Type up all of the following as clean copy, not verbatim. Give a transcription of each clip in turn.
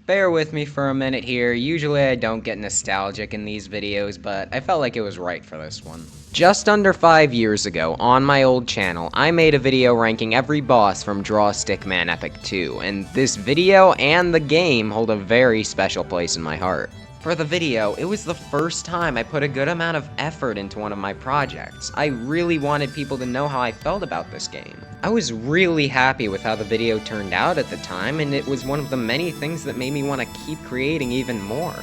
Bear with me for a minute here. Usually I don't get nostalgic in these videos, but I felt like it was right for this one. Just under 5 years ago, on my old channel, I made a video ranking every boss from Draw A Stickman Epic 2, and this video and the game hold a very special place in my heart. For the video, it was the first time I put a good amount of effort into one of my projects. I really wanted people to know how I felt about this game. I was really happy with how the video turned out at the time, and it was one of the many things that made me want to keep creating even more.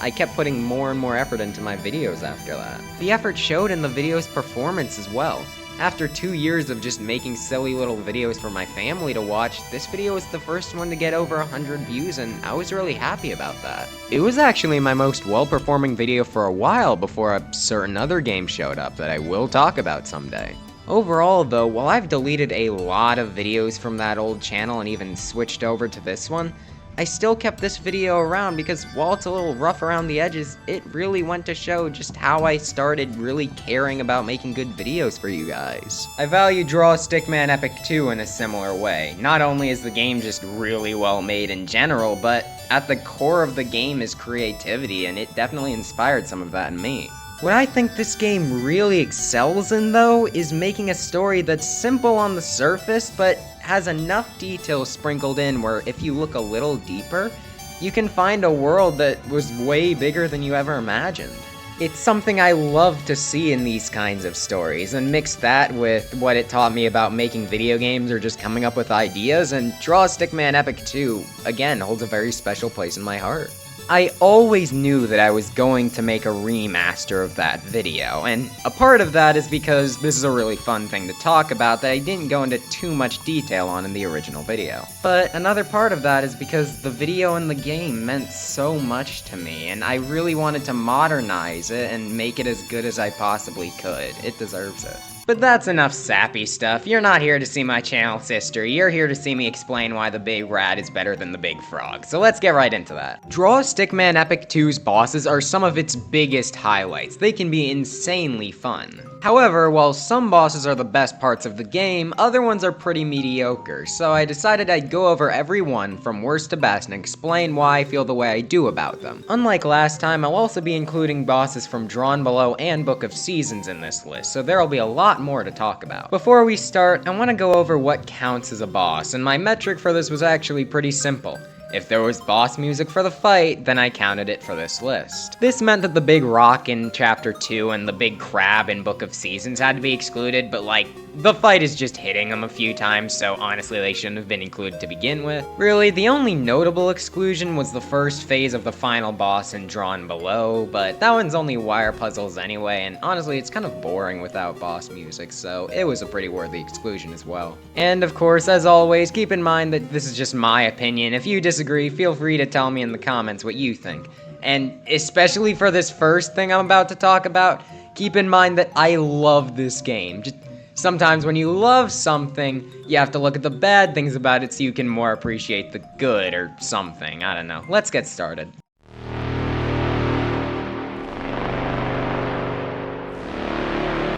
I kept putting more and more effort into my videos after that. The effort showed in the video's performance as well. After 2 years of just making silly little videos for my family to watch, this video was the first one to get over 100 views, and I was really happy about that. It was actually my most well-performing video for a while before a certain other game showed up that I will talk about someday. Overall though, while I've deleted a lot of videos from that old channel and even switched over to this one, I still kept this video around because while it's a little rough around the edges, it really went to show just how I started really caring about making good videos for you guys. I value Draw A Stickman Epic 2 in a similar way. Not only is the game just really well made in general, but at the core of the game is creativity, and it definitely inspired some of that in me. What I think this game really excels in, though, is making a story that's simple on the surface, but has enough details sprinkled in where if you look a little deeper, you can find a world that was way bigger than you ever imagined. It's something I love to see in these kinds of stories, and mix that with what it taught me about making video games or just coming up with ideas, and Draw A Stickman Epic 2, again, holds a very special place in my heart. I always knew that I was going to make a remaster of that video, and a part of that is because this is a really fun thing to talk about that I didn't go into too much detail on in the original video. But another part of that is because the video and the game meant so much to me, and I really wanted to modernize it and make it as good as I possibly could. It deserves it. But that's enough sappy stuff. You're not here to see my channel's history, you're here to see me explain why the big rat is better than the big frog, so let's get right into that. Draw A Stickman Epic 2's bosses are some of its biggest highlights. They can be insanely fun. However, while some bosses are the best parts of the game, other ones are pretty mediocre, so I decided I'd go over every one from worst to best and explain why I feel the way I do about them. Unlike last time, I'll also be including bosses from Drawn Below and Book of Seasons in this list, so there'll be a lot more to talk about. Before we start, I want to go over what counts as a boss, and my metric for this was actually pretty simple. If there was boss music for the fight, then I counted it for this list. This meant that the big rock in Chapter 2 and the big crab in Book of Seasons had to be excluded, but like, the fight is just hitting them a few times, so honestly they shouldn't have been included to begin with. Really, the only notable exclusion was the first phase of the final boss in Drawn Below, but that one's only wire puzzles anyway, and honestly it's kind of boring without boss music, so it was a pretty worthy exclusion as well. And of course, as always, keep in mind that this is just my opinion. If you disagree, feel free to tell me in the comments what you think. And especially for this first thing I'm about to talk about, keep in mind that I love this game. Just sometimes when you love something, you have to look at the bad things about it so you can more appreciate the good or something. I don't know. Let's get started.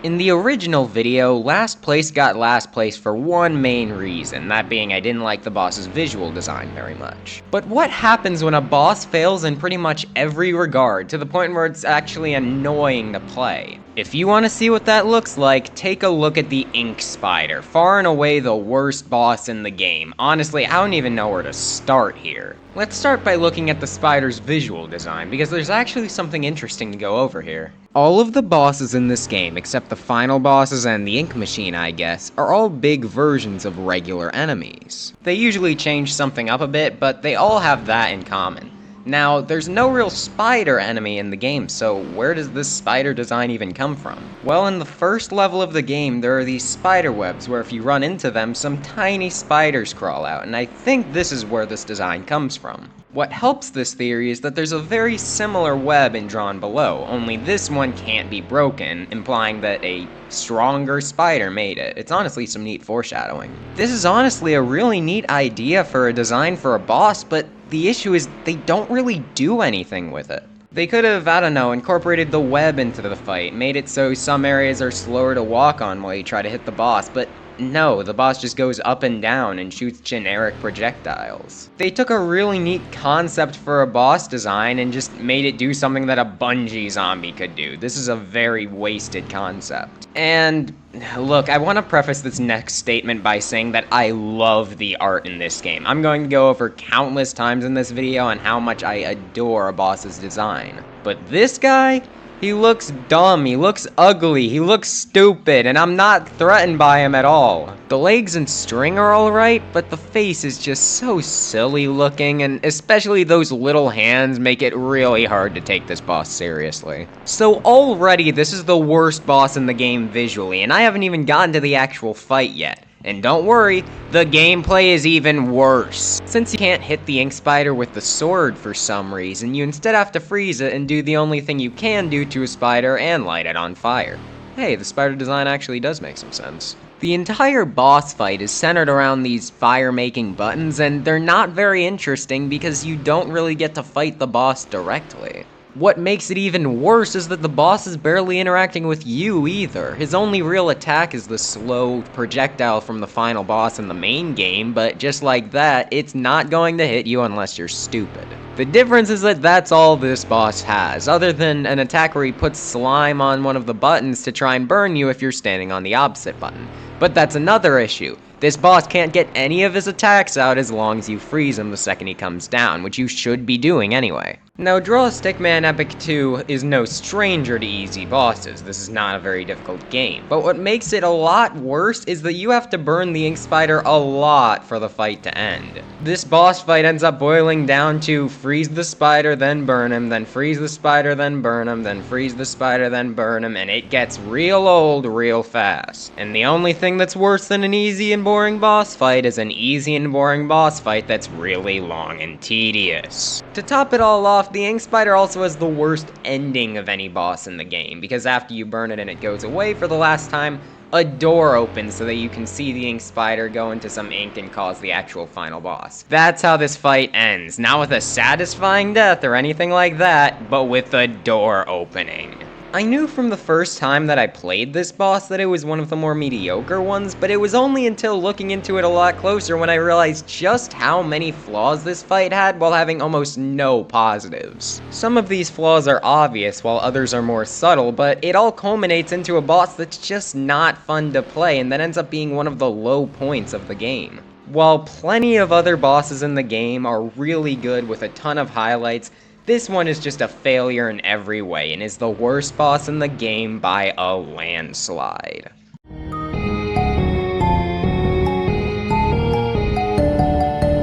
In the original video, last place got last place for one main reason, that being I didn't like the boss's visual design very much. But what happens when a boss fails in pretty much every regard, to the point where it's actually annoying to play? If you want to see what that looks like, take a look at the Ink Spider, far and away the worst boss in the game. Honestly, I don't even know where to start here. Let's start by looking at the spider's visual design, because there's actually something interesting to go over here. All of the bosses in this game, except the final bosses and the ink machine I guess, are all big versions of regular enemies. They usually change something up a bit, but they all have that in common. Now, there's no real spider enemy in the game, so where does this spider design even come from? Well, in the first level of the game, there are these spider webs where if you run into them, some tiny spiders crawl out, and I think this is where this design comes from. What helps this theory is that there's a very similar web in Drawn Below, only this one can't be broken, implying that a stronger spider made it. It's honestly some neat foreshadowing. This is honestly a really neat idea for a design for a boss, but the issue is they don't really do anything with it. They could have, I don't know, incorporated the web into the fight, made it so some areas are slower to walk on while you try to hit the boss, but no, the boss just goes up and down and shoots generic projectiles. They took a really neat concept for a boss design and just made it do something that a Bungie zombie could do. This is a very wasted concept. And look, I want to preface this next statement by saying that I love the art in this game. I'm going to go over countless times in this video on how much I adore a boss's design. But this guy? He looks dumb, he looks ugly, he looks stupid, and I'm not threatened by him at all. The legs and string are alright, but the face is just so silly looking, and especially those little hands make it really hard to take this boss seriously. So already, this is the worst boss in the game visually, and I haven't even gotten to the actual fight yet. And don't worry, the gameplay is even worse. Since you can't hit the ink spider with the sword for some reason, you instead have to freeze it and do the only thing you can do to a spider and light it on fire. Hey, the spider design actually does make some sense. The entire boss fight is centered around these fire-making buttons, and they're not very interesting because you don't really get to fight the boss directly. What makes it even worse is that the boss is barely interacting with you either. His only real attack is the slow projectile from the final boss in the main game, but just like that, it's not going to hit you unless you're stupid. The difference is that that's all this boss has, other than an attack where he puts slime on one of the buttons to try and burn you if you're standing on the opposite button. But that's another issue. This boss can't get any of his attacks out as long as you freeze him the second he comes down, which you should be doing anyway. Now, Draw A Stickman Epic 2 is no stranger to easy bosses. This is not a very difficult game. But what makes it a lot worse is that you have to burn the ink spider a lot for the fight to end. This boss fight ends up boiling down to freeze the spider, then burn him, then freeze the spider, then burn him, then freeze the spider, then burn him, and it gets real old real fast. And the only thing that's worse than an easy and boring boss fight is an easy and boring boss fight that's really long and tedious. To top it all off, the ink spider also has the worst ending of any boss in the game, because after you burn it and it goes away for the last time, a door opens so that you can see the ink spider go into some ink and cause the actual final boss. That's how this fight ends, not with a satisfying death or anything like that, but with a door opening. I knew from the first time that I played this boss that it was one of the more mediocre ones, but it was only until looking into it a lot closer when I realized just how many flaws this fight had while having almost no positives. Some of these flaws are obvious while others are more subtle, but it all culminates into a boss that's just not fun to play and that ends up being one of the low points of the game. While plenty of other bosses in the game are really good with a ton of highlights, this one is just a failure in every way and is the worst boss in the game by a landslide.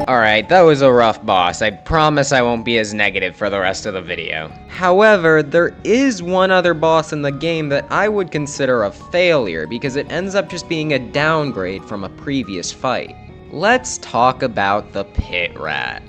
Alright, that was a rough boss. I promise I won't be as negative for the rest of the video. However, there is one other boss in the game that I would consider a failure because it ends up just being a downgrade from a previous fight. Let's talk about the pit rat.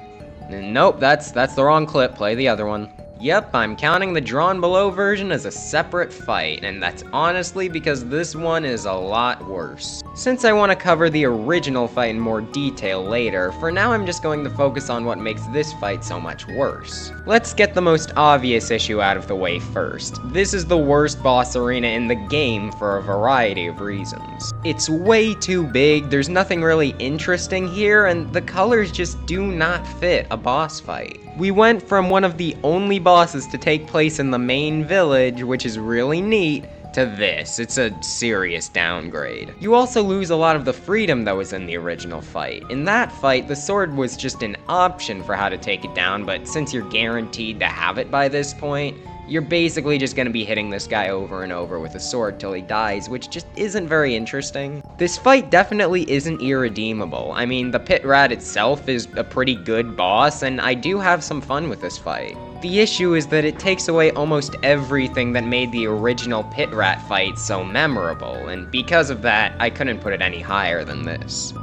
Nope, that's the wrong clip. Play the other one. Yep, I'm counting the drawn below version as a separate fight, and that's honestly because this one is a lot worse. Since I want to cover the original fight in more detail later, for now I'm just going to focus on what makes this fight so much worse. Let's get the most obvious issue out of the way first. This is the worst boss arena in the game for a variety of reasons. It's way too big, there's nothing really interesting here, and the colors just do not fit a boss fight. We went from one of the only bosses to take place in the main village, which is really neat, to this. It's a serious downgrade. You also lose a lot of the freedom that was in the original fight. In that fight, the sword was just an option for how to take it down, but since you're guaranteed to have it by this point, you're basically just gonna be hitting this guy over and over with a sword till he dies, which just isn't very interesting. This fight definitely isn't irredeemable. I mean, the pit rat itself is a pretty good boss, and I do have some fun with this fight. The issue is that it takes away almost everything that made the original pit rat fight so memorable, and because of that, I couldn't put it any higher than this.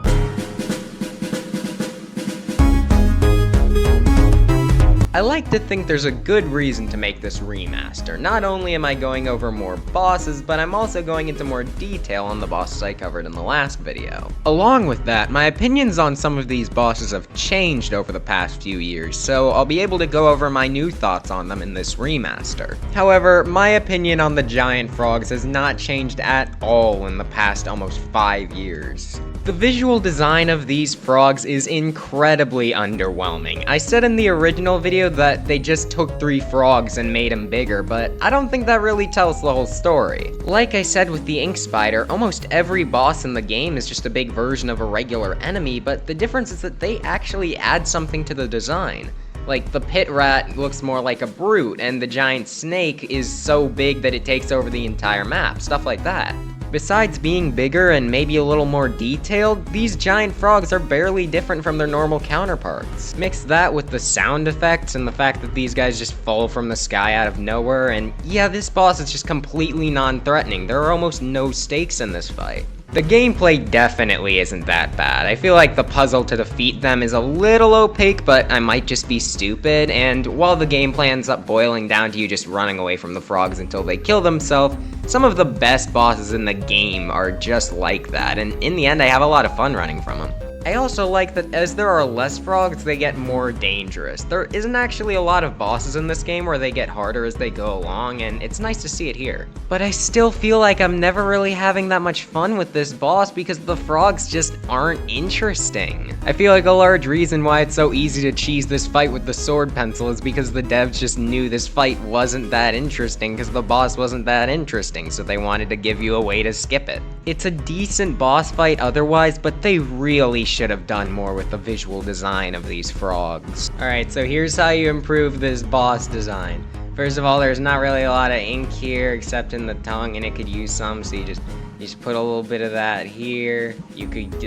I like to think there's a good reason to make this remaster. Not only am I going over more bosses, but I'm also going into more detail on the bosses I covered in the last video. Along with that, my opinions on some of these bosses have changed over the past few years, so I'll be able to go over my new thoughts on them in this remaster. However, my opinion on the giant frogs has not changed at all in the past almost 5 years. The visual design of these frogs is incredibly underwhelming. I said in the original video that they just took 3 frogs and made them bigger, but I don't think that really tells the whole story. Like I said with the ink spider, almost every boss in the game is just a big version of a regular enemy, but the difference is that they actually add something to the design. Like, the pit rat looks more like a brute, and the giant snake is so big that it takes over the entire map, stuff like that. Besides being bigger and maybe a little more detailed, these giant frogs are barely different from their normal counterparts. Mix that with the sound effects and the fact that these guys just fall from the sky out of nowhere, and yeah, this boss is just completely non-threatening. There are almost no stakes in this fight. The gameplay definitely isn't that bad. I feel like the puzzle to defeat them is a little opaque, but I might just be stupid, and while the gameplay ends up boiling down to you just running away from the frogs until they kill themselves, some of the best bosses in the game are just like that, and in the end I have a lot of fun running from them. I also like that as there are less frogs, they get more dangerous. There isn't actually a lot of bosses in this game where they get harder as they go along, and it's nice to see it here. But I still feel like I'm never really having that much fun with this boss because the frogs just aren't interesting. I feel like a large reason why it's so easy to cheese this fight with the sword pencil is because the devs just knew this fight wasn't that interesting because the boss wasn't that interesting, so they wanted to give you a way to skip it. It's a decent boss fight otherwise, but they really should have done more with the visual design of these frogs. Alright, so here's how you improve this boss design. First of all, there's not really a lot of ink here except in the tongue, and it could use some, so you just put a little bit of that here. You could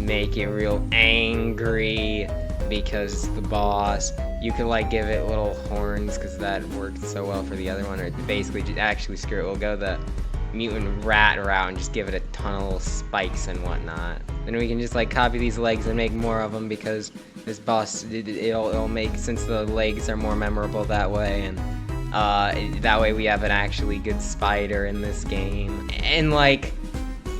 make it real angry because the boss. You could like give it little horns because that worked so well for the other one, or basically just actually screw it, we'll go the mutant rat route and just give it a ton of little spikes and whatnot. Then we can just like copy these legs and make more of them because this boss, it'll make, since the legs are more memorable that way, and that way we have an actually good spider in this game. And like,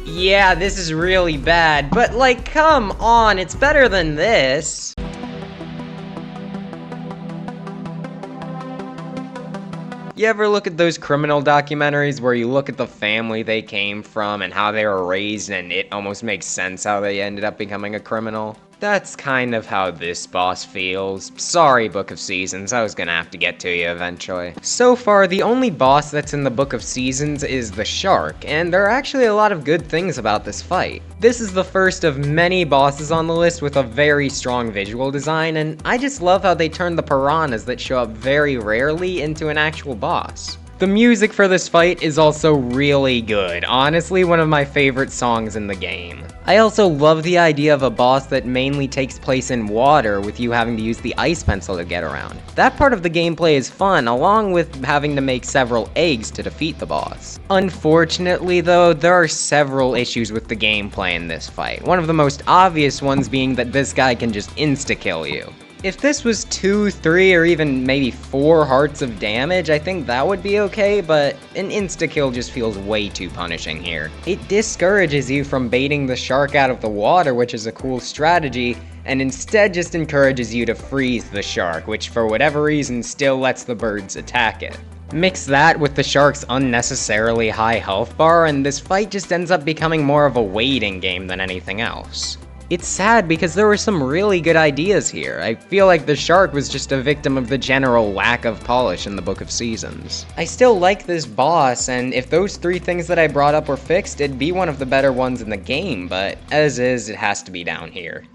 yeah, this is really bad, but like, come on, it's better than this. You ever look at those criminal documentaries where you look at the family they came from and how they were raised, and it almost makes sense how they ended up becoming a criminal? That's kind of how this boss feels. Sorry, Book of Seasons, I was gonna have to get to you eventually. So far, the only boss that's in the Book of Seasons is the shark, and there are actually a lot of good things about this fight. This is the first of many bosses on the list with a very strong visual design, and I just love how they turn the piranhas that show up very rarely into an actual boss. The music for this fight is also really good, honestly one of my favorite songs in the game. I also love the idea of a boss that mainly takes place in water with you having to use the ice pencil to get around. That part of the gameplay is fun, along with having to make several eggs to defeat the boss. Unfortunately though, there are several issues with the gameplay in this fight, one of the most obvious ones being that this guy can just insta-kill you. If this was 2, 3, or even maybe 4 hearts of damage, I think that would be okay, but an insta-kill just feels way too punishing here. It discourages you from baiting the shark out of the water, which is a cool strategy, and instead just encourages you to freeze the shark, which for whatever reason still lets the birds attack it. Mix that with the shark's unnecessarily high health bar, and this fight just ends up becoming more of a waiting game than anything else. It's sad because there were some really good ideas here. I feel like the shark was just a victim of the general lack of polish in the Book of Seasons. I still like this boss, and if those 3 things that I brought up were fixed, it'd be one of the better ones in the game, but as is, it has to be down here.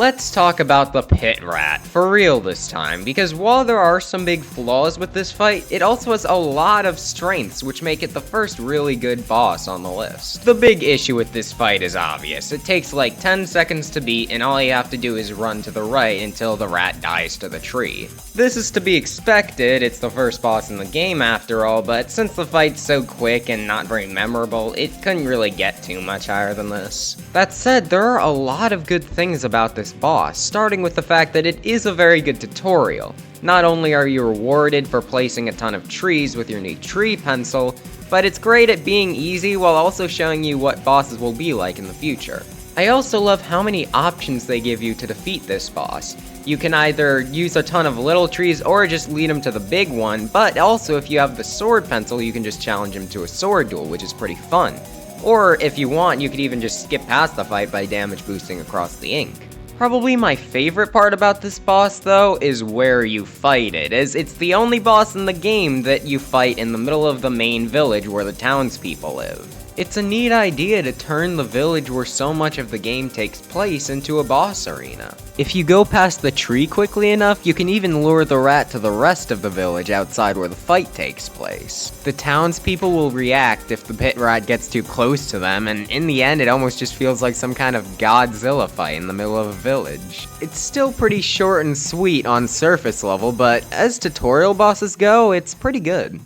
Let's talk about the pit rat, for real this time, because while there are some big flaws with this fight, it also has a lot of strengths which make it the first really good boss on the list. The big issue with this fight is obvious. It takes like 10 seconds to beat, and all you have to do is run to the right until the rat dies to the tree. This is to be expected, it's the first boss in the game after all, but since the fight's so quick and not very memorable, it couldn't really get too much higher than this. That said, there are a lot of good things about this boss, starting with the fact that it is a very good tutorial. Not only are you rewarded for placing a ton of trees with your new tree pencil, but it's great at being easy while also showing you what bosses will be like in the future. I also love how many options they give you to defeat this boss. You can either use a ton of little trees or just lead him to the big one, but also if you have the sword pencil, you can just challenge him to a sword duel, which is pretty fun. Or if you want, you could even just skip past the fight by damage boosting across the ink. Probably my favorite part about this boss though is where you fight it, as it's the only boss in the game that you fight in the middle of the main village where the townspeople live. It's a neat idea to turn the village where so much of the game takes place into a boss arena. If you go past the tree quickly enough, you can even lure the rat to the rest of the village outside where the fight takes place. The townspeople will react if the pit rat gets too close to them, and in the end it almost just feels like some kind of Godzilla fight in the middle of a village. It's still pretty short and sweet on surface level, but as tutorial bosses go, it's pretty good.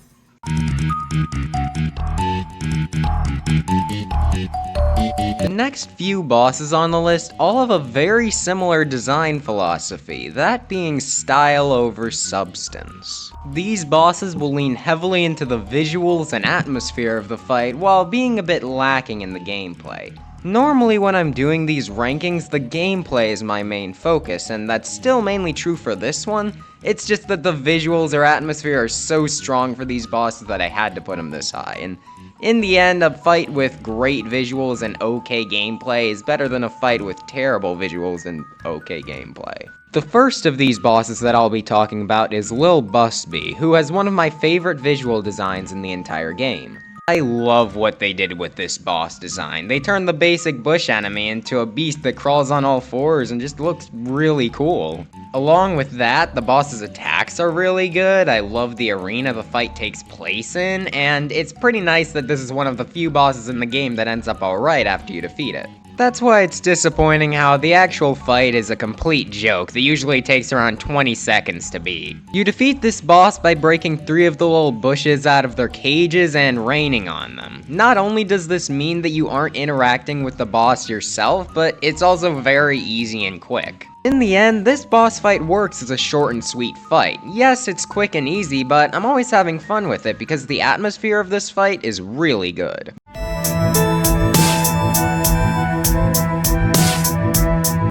The next few bosses on the list all have a very similar design philosophy, that being style over substance. These bosses will lean heavily into the visuals and atmosphere of the fight while being a bit lacking in the gameplay. Normally when I'm doing these rankings, the gameplay is my main focus, and that's still mainly true for this one. It's just that the visuals or atmosphere are so strong for these bosses that I had to put them this high, and in the end, a fight with great visuals and okay gameplay is better than a fight with terrible visuals and okay gameplay. The first of these bosses that I'll be talking about is Lil Busby, who has one of my favorite visual designs in the entire game. I love what they did with this boss design. They turned the basic bush enemy into a beast that crawls on all fours and just looks really cool. Along with that, the boss's attacks are really good. I love the arena the fight takes place in, and it's pretty nice that this is one of the few bosses in the game that ends up alright after you defeat it. That's why it's disappointing how the actual fight is a complete joke that usually takes around 20 seconds to beat. You defeat this boss by breaking 3 of the little bushes out of their cages and raining on them. Not only does this mean that you aren't interacting with the boss yourself, but it's also very easy and quick. In the end, this boss fight works as a short and sweet fight. Yes, it's quick and easy, but I'm always having fun with it because the atmosphere of this fight is really good.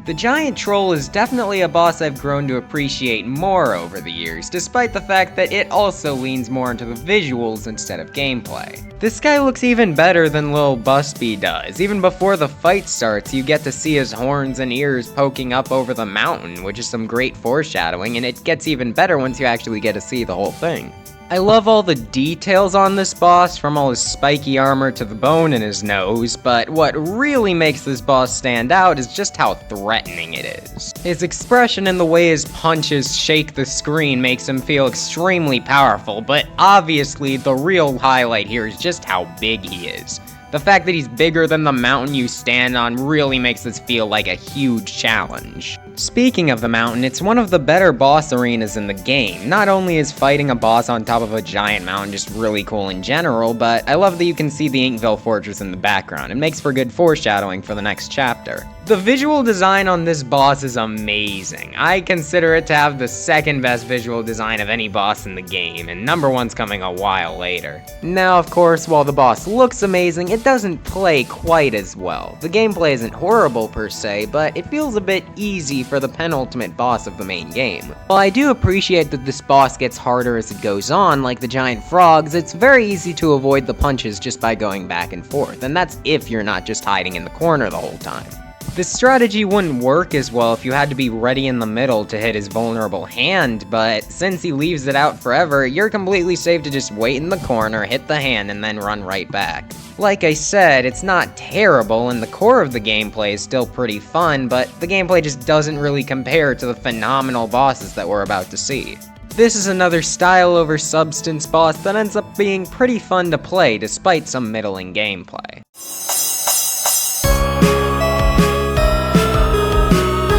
The giant troll is definitely a boss I've grown to appreciate more over the years, despite the fact that it also leans more into the visuals instead of gameplay. This guy looks even better than Lil Busby does. Even before the fight starts, you get to see his horns and ears poking up over the mountain, which is some great foreshadowing, and it gets even better once you actually get to see the whole thing. I love all the details on this boss, from all his spiky armor to the bone in his nose, but what really makes this boss stand out is just how threatening it is. His expression and the way his punches shake the screen makes him feel extremely powerful, but obviously the real highlight here is just how big he is. The fact that he's bigger than the mountain you stand on really makes this feel like a huge challenge. Speaking of the mountain, it's one of the better boss arenas in the game. Not only is fighting a boss on top of a giant mountain just really cool in general, but I love that you can see the Inkville Fortress in the background. It makes for good foreshadowing for the next chapter. The visual design on this boss is amazing. I consider it to have the second best visual design of any boss in the game, and number one's coming a while later. Now, of course, while the boss looks amazing, it doesn't play quite as well. The gameplay isn't horrible per se, but it feels a bit easy for the penultimate boss of the main game. While I do appreciate that this boss gets harder as it goes on, like the giant frogs, it's very easy to avoid the punches just by going back and forth, and that's if you're not just hiding in the corner the whole time. This strategy wouldn't work as well if you had to be ready in the middle to hit his vulnerable hand, but since he leaves it out forever, you're completely safe to just wait in the corner, hit the hand, and then run right back. Like I said, it's not terrible, and the core of the gameplay is still pretty fun, but the gameplay just doesn't really compare to the phenomenal bosses that we're about to see. This is another style over substance boss that ends up being pretty fun to play despite some middling gameplay.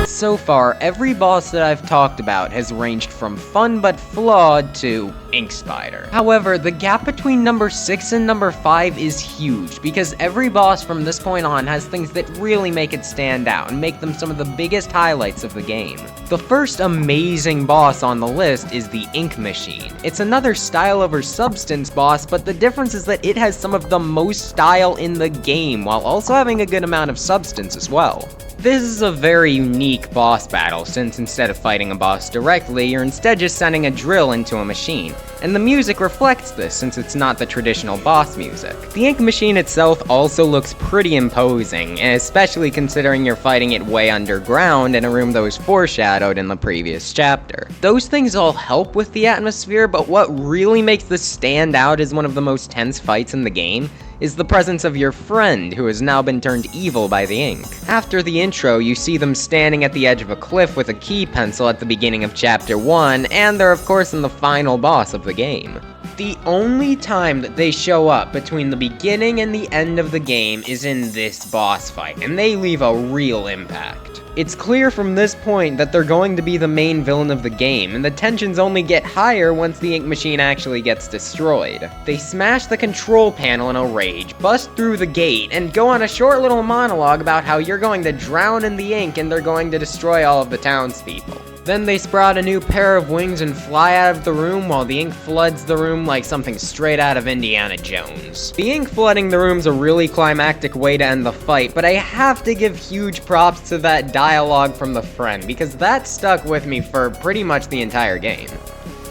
So far, every boss that I've talked about has ranged from fun but flawed to Ink Spider. However, the gap between number 6 and number 5 is huge, because every boss from this point on has things that really make it stand out and make them some of the biggest highlights of the game. The first amazing boss on the list is the Ink Machine. It's another style over substance boss, but the difference is that it has some of the most style in the game, while also having a good amount of substance as well. This is a very unique boss battle, since instead of fighting a boss directly, you're instead just sending a drill into a machine, and the music reflects this since it's not the traditional boss music. The Ink Machine itself also looks pretty imposing, especially considering you're fighting it way underground in a room that was foreshadowed in the previous chapter. Those things all help with the atmosphere, but what really makes this stand out as one of the most tense fights in the game is the presence of your friend, who has now been turned evil by the ink. After the intro, you see them standing at the edge of a cliff with a key pencil at the beginning of Chapter 1, and they're of course in the final boss of the game. The only time that they show up between the beginning and the end of the game is in this boss fight, and they leave a real impact. It's clear from this point that they're going to be the main villain of the game, and the tensions only get higher once the Ink Machine actually gets destroyed. They smash the control panel in a rage, bust through the gate, and go on a short little monologue about how you're going to drown in the ink and they're going to destroy all of the townspeople. Then they sprout a new pair of wings and fly out of the room while the ink floods the room like something straight out of Indiana Jones. The ink flooding the room's a really climactic way to end the fight, but I have to give huge props to that dialogue from the friend, because that stuck with me for pretty much the entire game.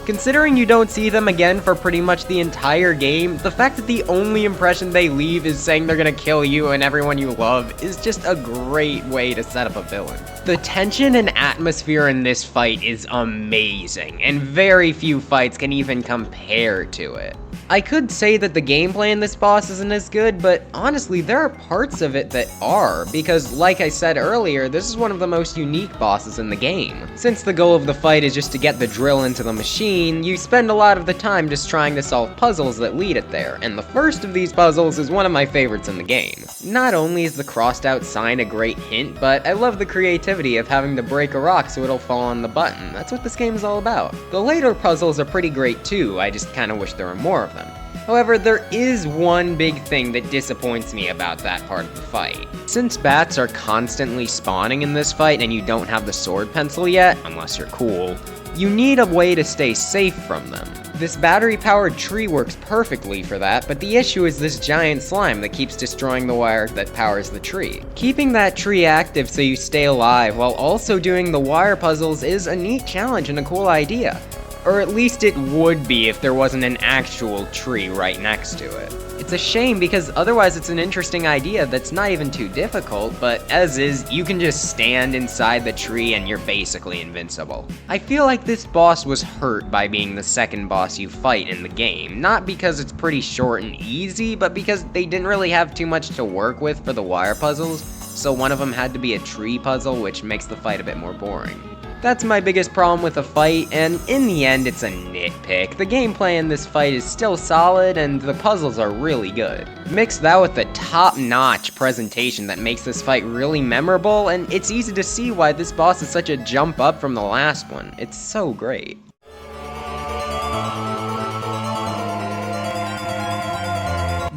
Considering you don't see them again for pretty much the entire game, the fact that the only impression they leave is saying they're gonna kill you and everyone you love is just a great way to set up a villain. The tension and atmosphere in this fight is amazing, and very few fights can even compare to it. I could say that the gameplay in this boss isn't as good, but honestly, there are parts of it that are, because like I said earlier, this is one of the most unique bosses in the game. Since the goal of the fight is just to get the drill into the machine, you spend a lot of the time just trying to solve puzzles that lead it there, and the first of these puzzles is one of my favorites in the game. Not only is the crossed out sign a great hint, but I love the creativity of having to break a rock so it'll fall on the button. That's what this game is all about. The later puzzles are pretty great too, I just kinda wish there were more of them. However, there is one big thing that disappoints me about that part of the fight. Since bats are constantly spawning in this fight and you don't have the sword pencil yet, unless you're cool, you need a way to stay safe from them. This battery-powered tree works perfectly for that, but the issue is this giant slime that keeps destroying the wire that powers the tree. Keeping that tree active so you stay alive while also doing the wire puzzles is a neat challenge and a cool idea. Or at least it would be if there wasn't an actual tree right next to it. It's a shame because otherwise it's an interesting idea that's not even too difficult, but as is, you can just stand inside the tree and you're basically invincible. I feel like this boss was hurt by being the second boss you fight in the game, not because it's pretty short and easy, but because they didn't really have too much to work with for the wire puzzles, so one of them had to be a tree puzzle, which makes the fight a bit more boring. That's my biggest problem with the fight, and in the end it's a nitpick. The gameplay in this fight is still solid, and the puzzles are really good. Mix that with the top-notch presentation that makes this fight really memorable, and it's easy to see why this boss is such a jump up from the last one. It's so great.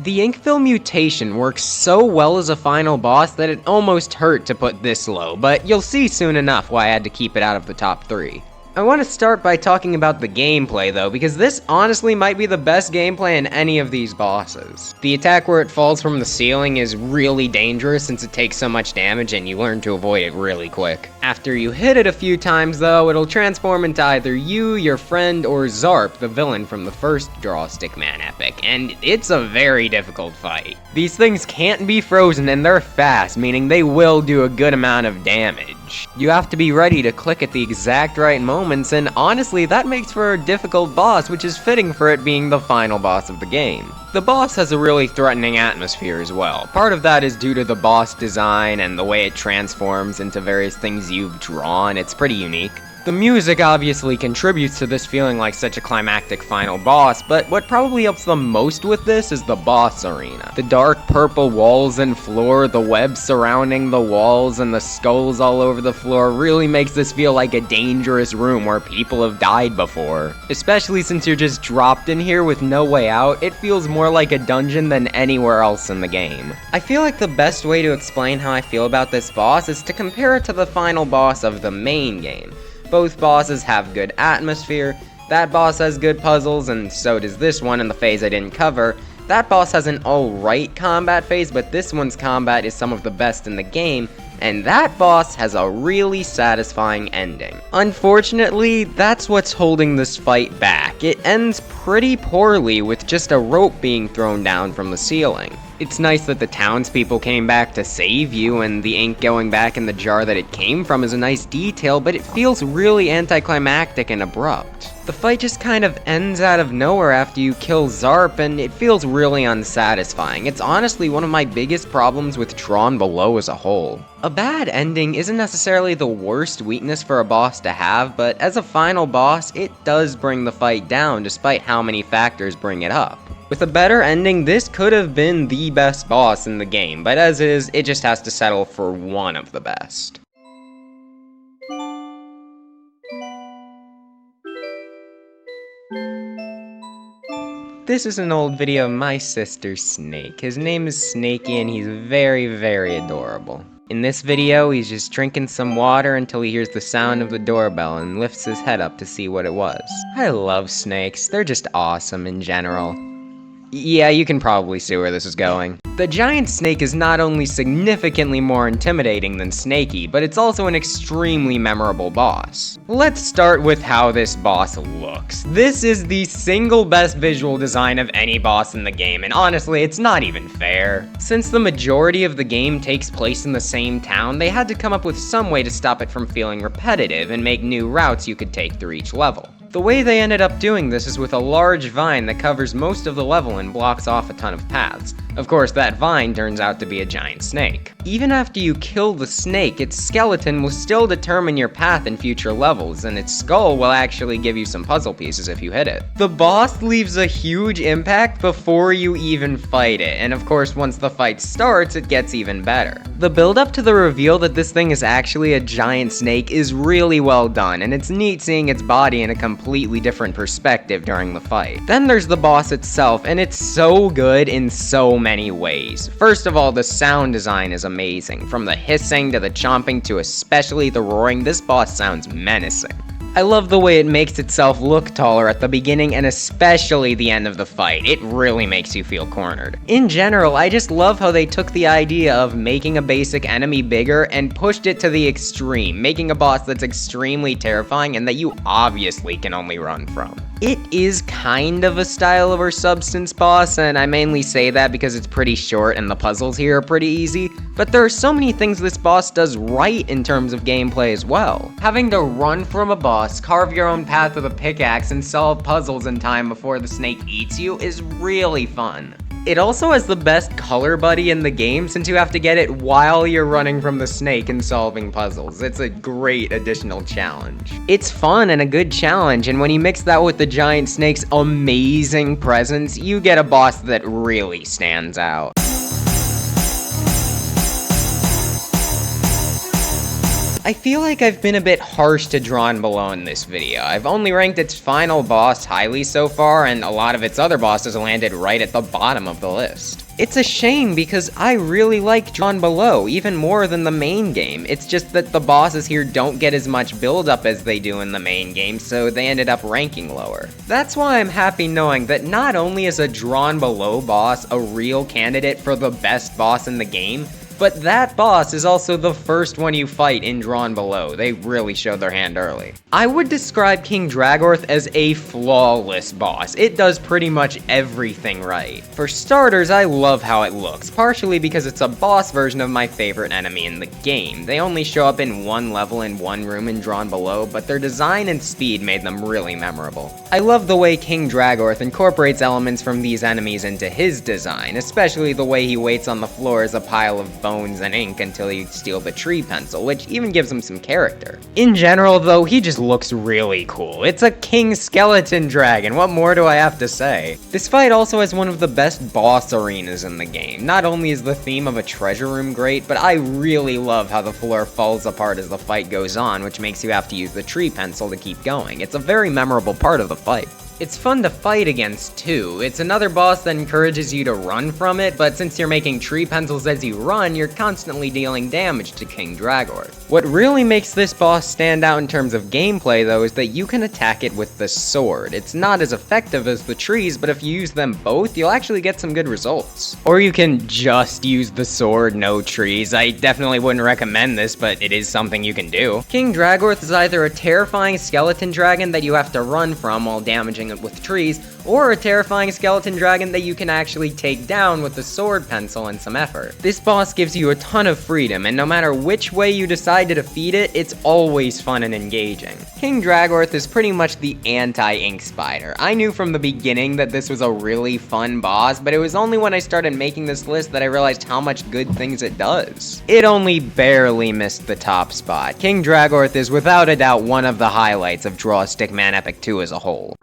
The Inkville mutation works so well as a final boss that it almost hurt to put this low, but you'll see soon enough why I had to keep it out of the top 3. I want to start by talking about the gameplay though, because this honestly might be the best gameplay in any of these bosses. The attack where it falls from the ceiling is really dangerous since it takes so much damage and you learn to avoid it really quick. After you hit it a few times though, it'll transform into either you, your friend, or Zarp, the villain from the first Draw A Stickman epic, and it's a very difficult fight. These things can't be frozen and they're fast, meaning they will do a good amount of damage. dodge. You have to be ready to click at the exact right moments, and honestly, that makes for a difficult boss, which is fitting for it being the final boss of the game. The boss has a really threatening atmosphere as well. Part of that is due to the boss design and the way it transforms into various things you've drawn. It's pretty unique. The music obviously contributes to this feeling like such a climactic final boss, but what probably helps the most with this is the boss arena. The dark purple walls and floor, the web surrounding the walls, and the skulls all over the floor really makes this feel like a dangerous room where people have died before. Especially since you're just dropped in here with no way out, it feels more like a dungeon than anywhere else in the game. I feel like the best way to explain how I feel about this boss is to compare it to the final boss of the main game. Both bosses have good atmosphere, that boss has good puzzles, and so does this one in the phase I didn't cover. That boss has an alright combat phase, but this one's combat is some of the best in the game, and that boss has a really satisfying ending. Unfortunately, that's what's holding this fight back. It ends pretty poorly with just a rope being thrown down from the ceiling. It's nice that the townspeople came back to save you, and the ink going back in the jar that it came from is a nice detail, but it feels really anticlimactic and abrupt. The fight just kind of ends out of nowhere after you kill Zarp, and it feels really unsatisfying. It's honestly one of my biggest problems with Drawn Below as a whole. A bad ending isn't necessarily the worst weakness for a boss to have, but as a final boss, it does bring the fight down despite how many factors bring it up. With a better ending, this could have been the best boss in the game, but as is, it just has to settle for one of the best. This is an old video of my sister Snake. His name is Snakey and he's very, very adorable. In this video, he's just drinking some water until he hears the sound of the doorbell and lifts his head up to see what it was. I love snakes, they're just awesome in general. Yeah, you can probably see where this is going. The giant snake is not only significantly more intimidating than Snakey, but it's also an extremely memorable boss. Let's start with how this boss looks. This is the single best visual design of any boss in the game, and honestly, it's not even fair. Since the majority of the game takes place in the same town, they had to come up with some way to stop it from feeling repetitive and make new routes you could take through each level. The way they ended up doing this is with a large vine that covers most of the level and blocks off a ton of paths. Of course, that vine turns out to be a giant snake. Even after you kill the snake, its skeleton will still determine your path in future levels, and its skull will actually give you some puzzle pieces if you hit it. The boss leaves a huge impact before you even fight it, and of course once the fight starts, it gets even better. The build up to the reveal that this thing is actually a giant snake is really well done, and it's neat seeing its body in a completely different perspective during the fight. Then there's the boss itself, and it's so good in so many ways. First of all, the sound design is amazing. From the hissing to the chomping to especially the roaring, this boss sounds menacing. I love the way it makes itself look taller at the beginning and especially the end of the fight. It really makes you feel cornered. In general, I just love how they took the idea of making a basic enemy bigger and pushed it to the extreme, making a boss that's extremely terrifying and that you obviously can only run from. It is kind of a style over substance boss, and I mainly say that because it's pretty short and the puzzles here are pretty easy, but there are so many things this boss does right in terms of gameplay as well. Having to run from a boss, carve your own path with a pickaxe, and solve puzzles in time before the snake eats you is really fun. It also has the best color buddy in the game since you have to get it while you're running from the snake and solving puzzles. It's a great additional challenge. It's fun and a good challenge, and when you mix that with the giant snake's amazing presence, you get a boss that really stands out. I feel like I've been a bit harsh to Drawn Below in this video. I've only ranked its final boss highly so far, and a lot of its other bosses landed right at the bottom of the list. It's a shame because I really like Drawn Below, even more than the main game. It's just that the bosses here don't get as much build up as they do in the main game, so they ended up ranking lower. That's why I'm happy knowing that not only is a Drawn Below boss a real candidate for the best boss in the game, But that boss is also the first one you fight in Drawn Below. They really showed their hand early. I would describe King Dragorth as a flawless boss. It does pretty much everything right. For starters, I love how it looks, partially because it's a boss version of my favorite enemy in the game. They only show up in one level in one room in Drawn Below, but their design and speed made them really memorable. I love the way King Dragorth incorporates elements from these enemies into his design, especially the way he waits on the floor as a pile of bones and ink until you steal the tree pencil, which even gives him some character. In general, though, he just looks really cool. It's a king skeleton dragon, what more do I have to say? This fight also has one of the best boss arenas in the game. Not only is the theme of a treasure room great, but I really love how the floor falls apart as the fight goes on, which makes you have to use the tree pencil to keep going. It's a very memorable part of the fight. It's fun to fight against, too. It's another boss that encourages you to run from it, but since you're making tree pencils as you run, you're constantly dealing damage to King Dragorth. What really makes this boss stand out in terms of gameplay, though, is that you can attack it with the sword. It's not as effective as the trees, but if you use them both, you'll actually get some good results. Or you can just use the sword, no trees. I definitely wouldn't recommend this, but it is something you can do. King Dragorth is either a terrifying skeleton dragon that you have to run from while damaging it with trees, or a terrifying skeleton dragon that you can actually take down with the sword pencil and some effort. This boss gives you a ton of freedom, and no matter which way you decide to defeat it, it's always fun and engaging. King Dragorth is pretty much the anti-ink spider. I knew from the beginning that this was a really fun boss, but it was only when I started making this list that I realized how much good things it does. It only barely missed the top spot. King Dragorth is without a doubt one of the highlights of Draw A Stickman Epic 2 as a whole.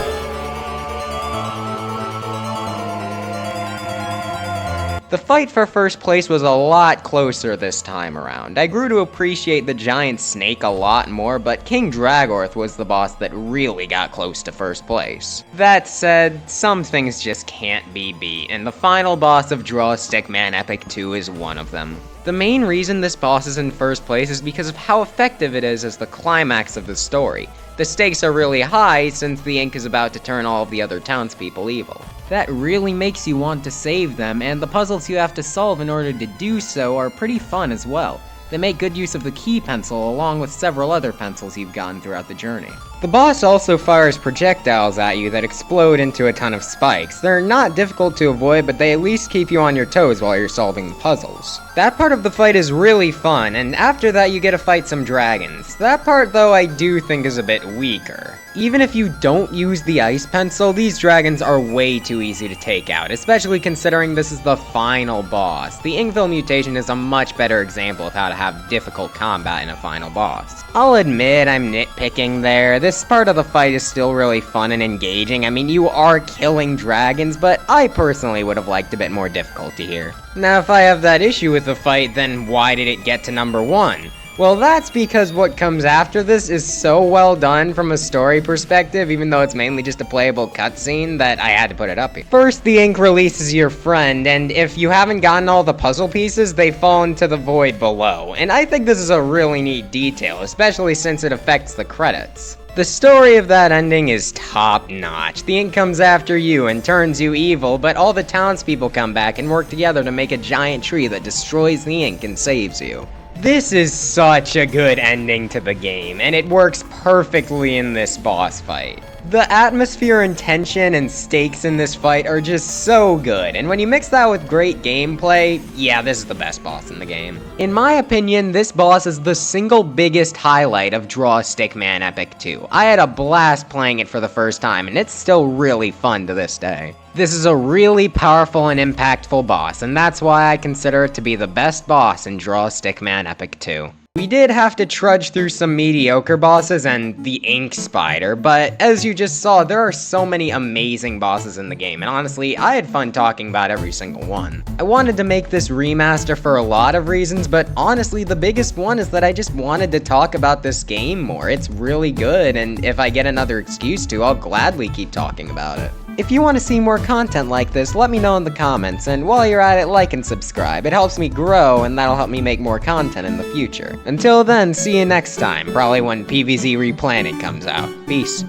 The fight for first place was a lot closer this time around. I grew to appreciate the giant snake a lot more, but King Dragorth was the boss that really got close to first place. That said, some things just can't be beat, and the final boss of Draw A Stickman Epic 2 is one of them. The main reason this boss is in first place is because of how effective it is as the climax of the story. The stakes are really high since the ink is about to turn all of the other townspeople evil. That really makes you want to save them, and the puzzles you have to solve in order to do so are pretty fun as well. They make good use of the key pencil along with several other pencils you've gotten throughout the journey. The boss also fires projectiles at you that explode into a ton of spikes. They're not difficult to avoid, but they at least keep you on your toes while you're solving the puzzles. That part of the fight is really fun, and after that you get to fight some dragons. That part, though, I do think is a bit weaker. Even if you don't use the ice pencil, these dragons are way too easy to take out, especially considering this is the final boss. The Inkville mutation is a much better example of how to have difficult combat in a final boss. I'll admit I'm nitpicking there. This part of the fight is still really fun and engaging. I mean, you are killing dragons, but I personally would have liked a bit more difficulty here. Now, if I have that issue with the fight, then why did it get to number 1? Well, that's because what comes after this is so well done from a story perspective, even though it's mainly just a playable cutscene, that I had to put it up here. First, the ink releases your friend, and if you haven't gotten all the puzzle pieces, they fall into the void below. And I think this is a really neat detail, especially since it affects the credits. The story of that ending is top-notch. The ink comes after you and turns you evil, but all the townspeople come back and work together to make a giant tree that destroys the ink and saves you. This is such a good ending to the game, and it works perfectly in this boss fight. The atmosphere and tension and stakes in this fight are just so good, and when you mix that with great gameplay, yeah, this is the best boss in the game. In my opinion, this boss is the single biggest highlight of Draw A Stickman Epic 2. I had a blast playing it for the first time, and it's still really fun to this day. This is a really powerful and impactful boss, and that's why I consider it to be the best boss in Draw A Stickman Epic 2. We did have to trudge through some mediocre bosses and the ink spider, but as you just saw, there are so many amazing bosses in the game, and honestly, I had fun talking about every single one. I wanted to make this remaster for a lot of reasons, but honestly, the biggest one is that I just wanted to talk about this game more. It's really good, and if I get another excuse to, I'll gladly keep talking about it. If you want to see more content like this, let me know in the comments, and while you're at it, like and subscribe. It helps me grow, and that'll help me make more content in the future. Until then, see you next time, probably when PvZ Replanted comes out. Peace.